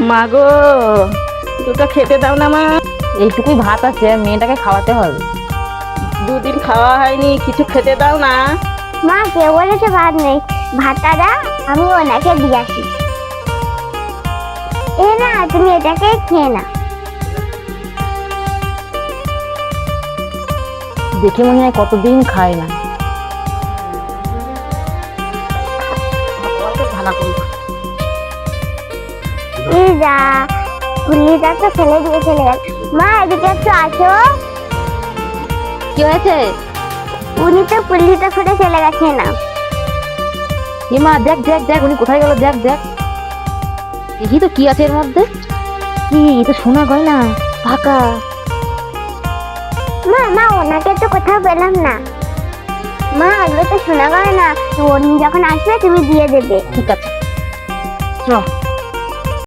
মা গো, দুটো খেতে দাও না মা। এইটুকুই ভাত আছে, মেয়েটাকে খাওয়াতে হবে। দুদিন খাওয়া হয়নি, কিছু খেতে দাও না। মা কে বলেছে ভাত নেই? ভাতটা দা, আমি ওনাকে দিয়ে আসি। এ না, তুমি এটাকে খেয়ে না। দেখে মনে হয় কতদিন খায় না। এই যা, পুলিটা তো ফেলে দিয়ে চলে গেল। মা এদিকে একটু আসো। কি হয়েছে? উনি তো পুলিটা ফেলে চলে গেছে না। এ মা, দেখ দেখ দেখ, উনি কোথায় গেল? দেখ দেখ, দেখি তো কি আছে এর মধ্যে। কি, এ তো সোনা গয়না, ফাঁকা। মা মা ওনাকে তো কোথাও পেলাম না। মা এগুলো তো শোনা গয় না, উনি যখন আসবে তুমি দিয়ে দেবে। ঠিক আছে, চ।